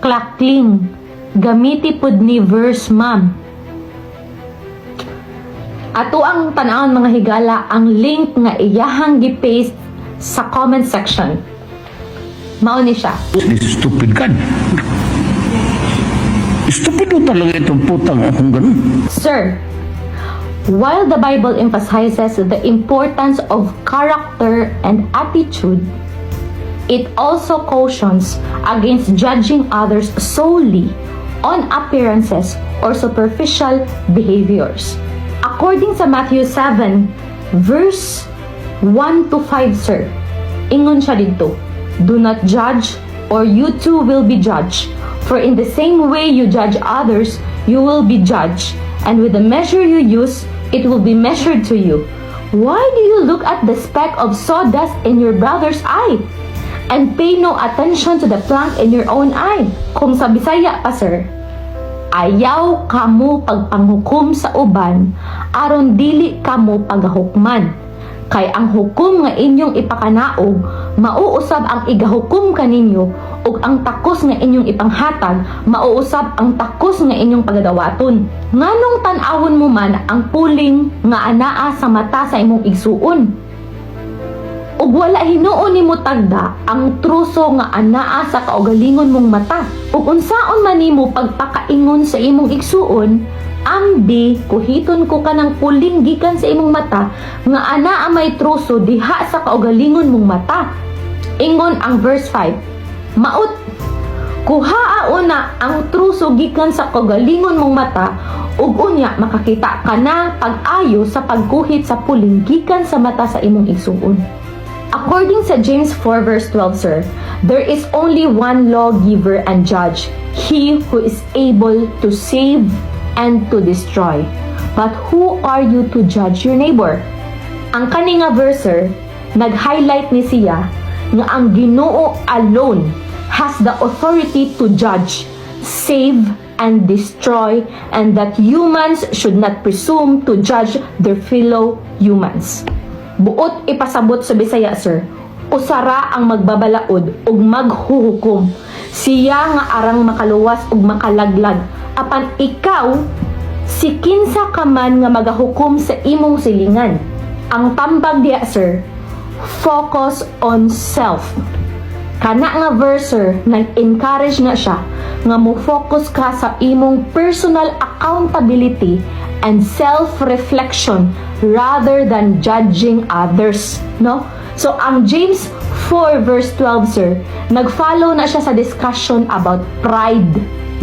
Klakling. Gamiti pud ni verse, ma'am. Ato ang tanawon mga higala ang link nga iyahang gi-paste sa comment section. Mao ni siya. Stupid ka. Stupido talaga itong putang akong ganun. Sir, while the Bible emphasizes the importance of character and attitude, it also cautions against judging others solely on appearances or superficial behaviors. According sa Matthew 7, verse 1 to 5, sir, ingon siya dito, "Do not judge, or you too will be judged. For in the same way you judge others, you will be judged. And with the measure you use, it will be measured to you. Why do you look at the speck of sawdust in your brother's eye, and pay no attention to the plank in your own eye?" Kung sa Bisaya pa, sir, ayaw kamo pagpanghukom sa uban, aron dili kamo paghukman. Kay ang hukom nga inyong ipakanaog, mauusab ang igahukom kaninyo, ug ang takos nga inyong ipanghatag, mauusab ang takos nga inyong pagadawaton. Nganong tan-awon mo man ang puling nga anaa sa mata sa imong igsuon? Ug wala hinuon nimo tagda ang truso nga anaa sa kaugalingon mong mata. Ug unsaon man nimo pagpakaingon sa imong igsuon, ang di kuhiton ko kanang puling gikan sa imong mata nga anaa may truso diha sa kaugalingon mong mata. Ingon ang verse 5, maut, kuhaa una ang truso gikan sa kaugalingon mong mata, ug unya makakita ka na pag-ayo sa pagkuhit sa puling gikan sa mata sa imong igsuon. According sa James 4 verse 12, sir, there is only one lawgiver and judge, he who is able to save and to destroy. But who are you to judge your neighbor? Ang kani nga verse, sir, nag-highlight ni siya nga ang Ginoo alone has the authority to judge, save, and destroy, and that humans should not presume to judge their fellow humans. Buot ipasabot sa Bisaya, sir, usara ang magbabalaod ug maghuhukom. Siya nga arang makaluwas ug makalaglag. Apan ikaw, si kinsa ka man nga magahukom sa imong silingan. Ang tambag diya, sir, focus on self. Kana nga verse, sir, nag-encourage na siya nga mo-focus ka sa imong personal accountability and self-reflection rather than judging others, no? So, ang James 4 verse 12, sir, nag-follow na siya sa discussion about pride,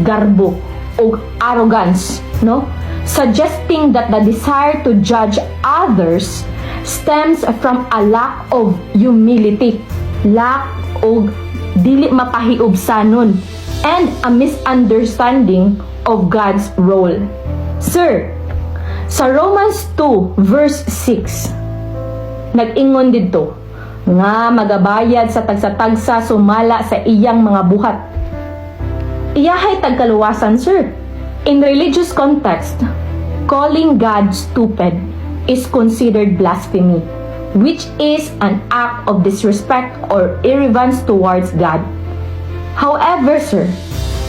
garbo, o arrogance, no? Suggesting that the desire to judge others stems from a lack of humility, lack of dili mapahiubsanon, and a misunderstanding of God's role. Sir, sa Romans 2 verse 6, nag-ingon dito nga magabayad sa tagsa-tagsa sumala sa iyang mga buhat. Iyahay tagkaluwasan, sir. In religious context, calling God stupid is considered blasphemy, which is an act of disrespect or irreverence towards God. However, sir,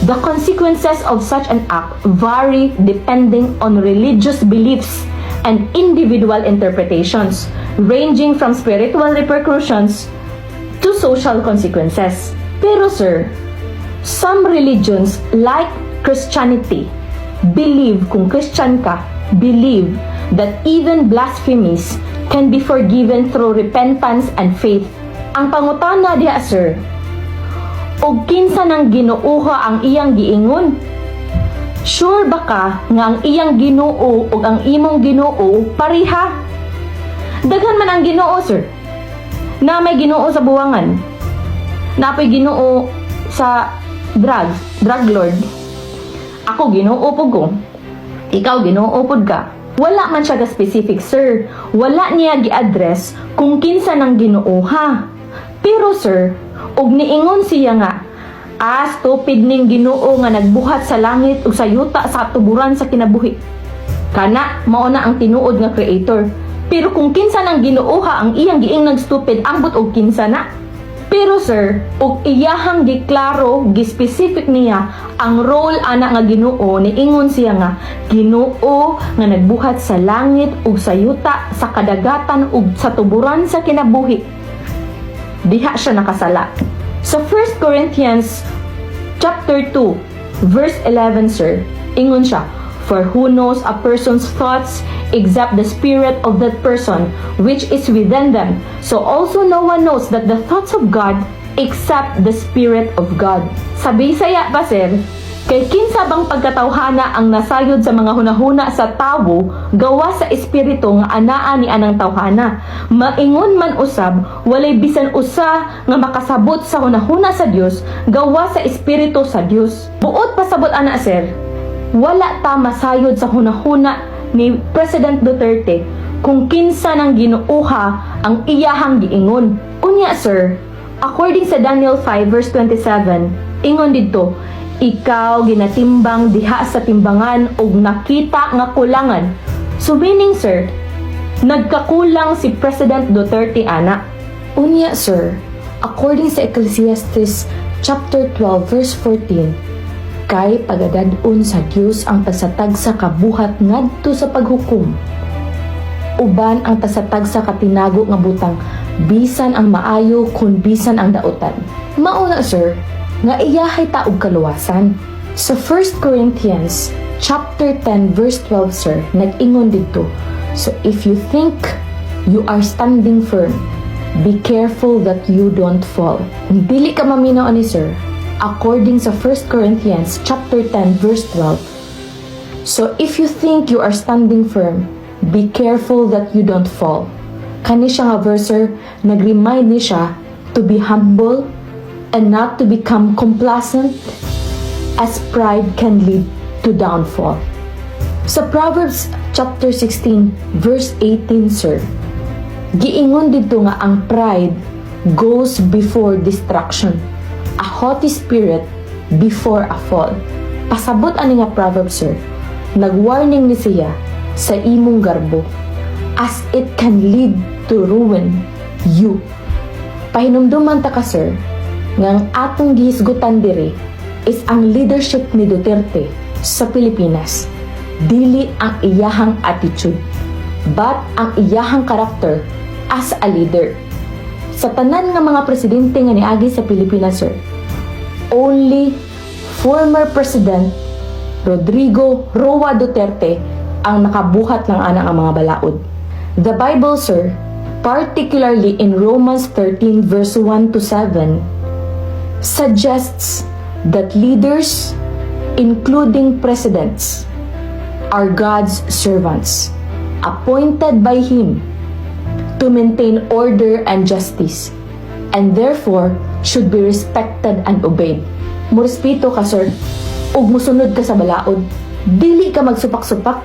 the consequences of such an act vary depending on religious beliefs and individual interpretations, ranging from spiritual repercussions to social consequences. Pero sir, some religions like Christianity believe, kung Christian ka, believe that even blasphemies can be forgiven through repentance and faith. Ang pangutana diha, sir, og kinsa nang Ginooha ang iyang giingon? Sure ba ka nga ang iyang Ginoo ug ang imong Ginoo pareha? Daghan man ang Ginoo, sir. Na may Ginoo sa buwangan. Napoy Ginoo sa drug lord. Ako Ginoo pud ko. Ikaw Ginoo pud ka. Wala man siya ka-specific, sir. Wala niya gi-address kung kinsa nang Ginooha. Pero sir, og niingon siya nga, stupid ning Ginoo nga nagbuhat sa langit ug sa yuta sa tuburan sa kinabuhi. Kana mao na ang tinuod nga creator. Pero kung kinsa nang Ginooha ang iyang giingnan stupid, ambot og kinsa na. Pero sir, ug iyahang giklaro, gispecific niya ang role ana nga Ginoo, niingon siya nga Ginoo nga nagbuhat sa langit ug sa yuta, sa kadagatan ug sa tuburan sa kinabuhi. Diha siya nakasala. Sa 1 Corinthians chapter 2 verse 11 sir, ingon siya, for who knows a person's thoughts except the spirit of that person which is within them. So also no one knows that the thoughts of God except the Spirit of God. Sa Bisaya pa sir, kay kinsa bang pagkatawhana ang nasayod sa mga hunahuna sa tawo gawa sa espiritu nga anaa ni anang tawhana. Maingon man usab, walay bisan usa nga makasabot sa hunahuna sa Dios gawa sa espiritu sa Dios. Buot pasabot ana sir, wala ta masayod sa hunahuna ni President Duterte kung kinsa nang ginuuha ang iyahang giingon. Unya sir, according sa Daniel 5 verse 27, ingon didto, ikaw ginatimbang diha sa timbangan ug nakita nga kulangan. So meaning sir, nagkakulang si President Duterte ana. Unya sir, according sa Ecclesiastes chapter 12 verse 14, kay pagadadon sa Dios ang tasatag sa kabuhat ngadto sa paghukom. Uban ang tasatag sa katinago nga butang, bisan ang maayo kun bisan ang daotan. Mauna sir, nga iyahay ta og kaluwasan. Sa 1 Corinthians chapter 10 verse 12 sir, nag-ingon didto, so if you think you are standing firm, be careful that you don't fall. Kung dili ka maminaw ani sir, according sa 1 Corinthians chapter 10 verse 12. So if you think you are standing firm, be careful that you don't fall. Kani siya nga verser, nag-remind ni siya to be humble and not to become complacent, as pride can lead to downfall. Sa Proverbs chapter 16 verse 18 sir, giingon dito nga ang pride goes before destruction, a haughty spirit before a fall. Pasabot ani nga proverb sir, nagwarning ni siya sa imong garbo, as it can lead to ruin you. Pahinumduman ta ka sir, nga ang atong gihisgutan diri is ang leadership ni Duterte sa Pilipinas. Dili ang iyahang attitude, but ang iyahang karakter as a leader. Sa tanan nga mga presidente nga niagi sa Pilipinas sir, only former President Rodrigo Roa Duterte ang nakabuhat ng ana ang mga balaod. The Bible sir, particularly in Romans 13 verse 1 to 7, suggests that leaders, including presidents, are God's servants, appointed by Him to maintain order and justice, and therefore should be respected and obeyed. Murespeto ka sir, ug musunod ka sa balaod, dili ka magsupak-supak.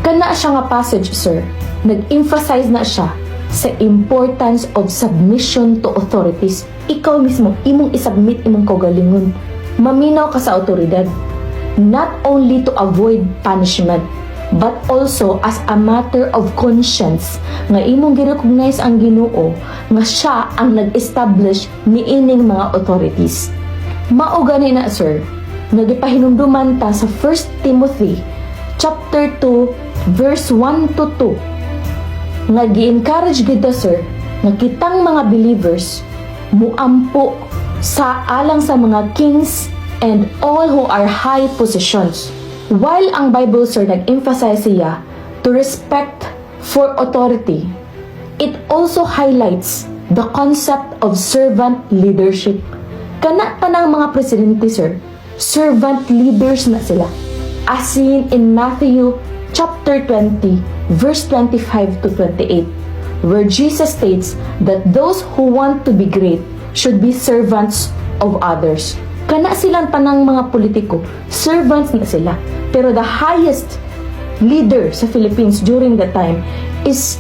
Kana siya nga passage sir, nag-emphasize na siya sa importance of submission to authorities. Ikaw mismo, imong isubmit imong kaugalingon. Maminaw ka sa autoridad. Not only to avoid punishment, but also as a matter of conscience, nga imong girecognize ang Ginoo nga siya ang nag-establish niining mga authorities. Mao gani na sir, nagipahinumduman ta sa 1 Timothy chapter 2 verse 1 to 2, nga gi-encourage gid sir nga kitang mga believers muampo sa alang sa mga kings and all who are high positions. While ang Bible sir nag-emphasize siya to respect for authority, it also highlights the concept of servant leadership. Kana tanang mga presidente sir, servant leaders na sila, as seen in Matthew chapter 20 verse 25 to 28, where Jesus states that those who want to be great should be servants of others. Kana silang tanang mga politiko, servants na sila. Pero the highest leader sa Philippines during that time is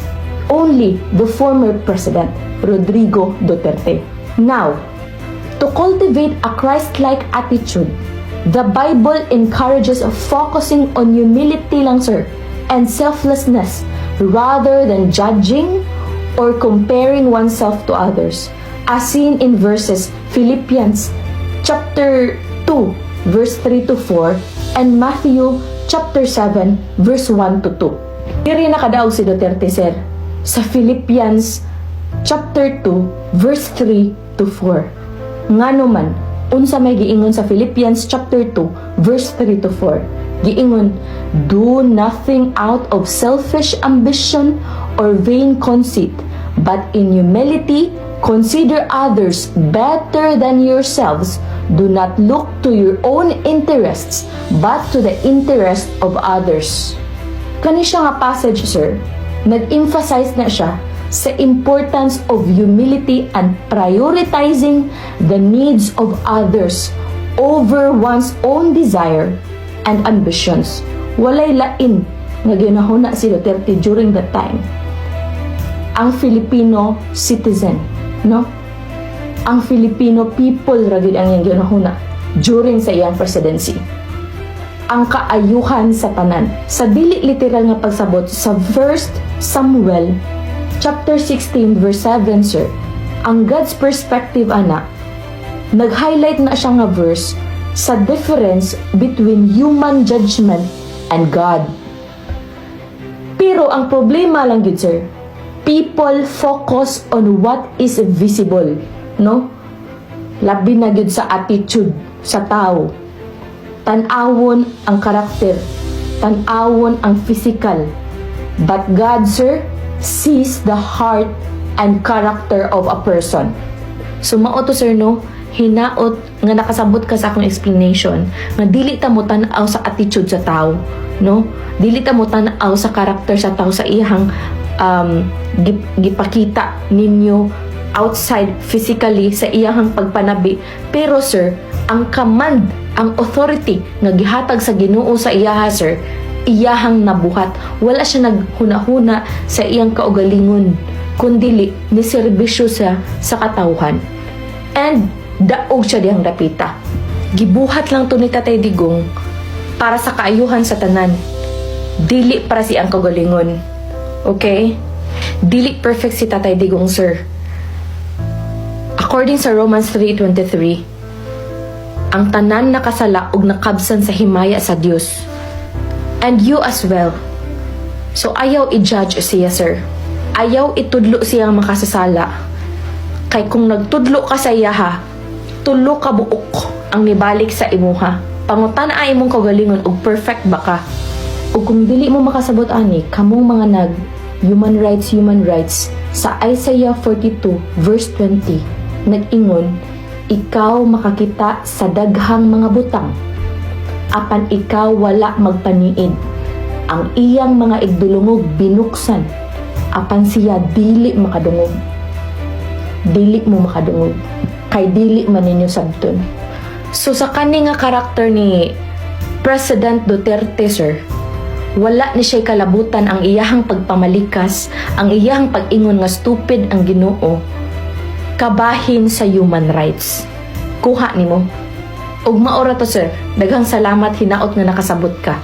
only the former president, Rodrigo Duterte. Now, to cultivate a Christ-like attitude, the Bible encourages focusing on humility lang sir, and selflessness rather than judging or comparing oneself to others. as seen in verses Philippians chapter 2 verse 3 to 4 and Matthew chapter 7 verse 1 to 2. Diri nakadaog si Duterte, sir, sa Philippians chapter 2 verse 3 to 4. Ngano man unsa may giingon sa Philippians chapter 2 verse 3 to 4? Giingon, do nothing out of selfish ambition or vain conceit, but in humility consider others better than yourselves. Do not look to your own interests, but to the interest of others. Kani siya nga passage, sir, nag-emphasize na siya sa importance of humility and prioritizing the needs of others over one's own desire and ambitions. Walay lain nga ginahuna si Duterte during that time. Ang Filipino citizen, no? Ang Filipino people ra gyud ang iyang ginahuna during sa iyang presidency. Ang kaayuhan sa tanan. Sa dili literal nga pagsabot sa 1 Samuel chapter 16 verse 7, sir, ang God's perspective ana, nag-highlight na siya nga verse sa difference between human judgment and God. Pero ang problema lang yun, sir, people focus on what is visible, no? Labi na yun sa attitude sa tao. Tan-awon ang karakter, tan-awon ang physical. But God, sir, sees the heart and character of a person. So mao to, sir, no? Hinaot nga nakasabot ka sa akong explanation nga dili ta mo tan-aw sa attitude sa tao, no? Dili ta mo tan-aw sa character sa tao sa iyang gipakita ninyo outside physically sa iyang pagpanabi. Pero, sir, ang command, ang authority nga gihatag sa Ginoo sa iyaha, sir, iyahang nabuhat. Wala siya naghuna-huna sa iyang kaugalingon, kundi ni serbisyo siya sa katawhan. And daog siya diyang dapita. Gibuhat lang to ni Tatay Digong para sa kaayuhan sa tanan. Dili para si ang kagalingon. Okay? Dili perfect si Tatay Digong, sir. According sa Romans 3:23, ang tanan nakasala ug nakabsan sa himaya sa Dios. And you as well. So ayaw i-judge siya, sir. Ayaw itudlo siyang makasasala. Kay kung nagtudlo ka sa iyaha, tulo ka buok ang nibalik sa imuha. Pangutan ay imong kagalingon ug perfect ba ka? Ug kung dili mo makasabot ani, kamong mga human rights sa Isaiah 42 verse 20 nag-ingon, ikaw makakita sa daghang mga butang, apan ikaw wala magpaniid. Ang iyang mga igdulungog binuksan, apan siya dili makadungog. Dili mo makadungog. Kay dili man ninyo sabton. So sa kani nga karakter ni President Duterte, sir, wala ni siya kalabutan ang iyahang pagpamalikas, ang iyahang pag-ingon nga stupid ang Ginoo, kabahin sa human rights. Kuha nimo. Ug maora to, sir, daghang salamat hinaot nga nakasabot ka.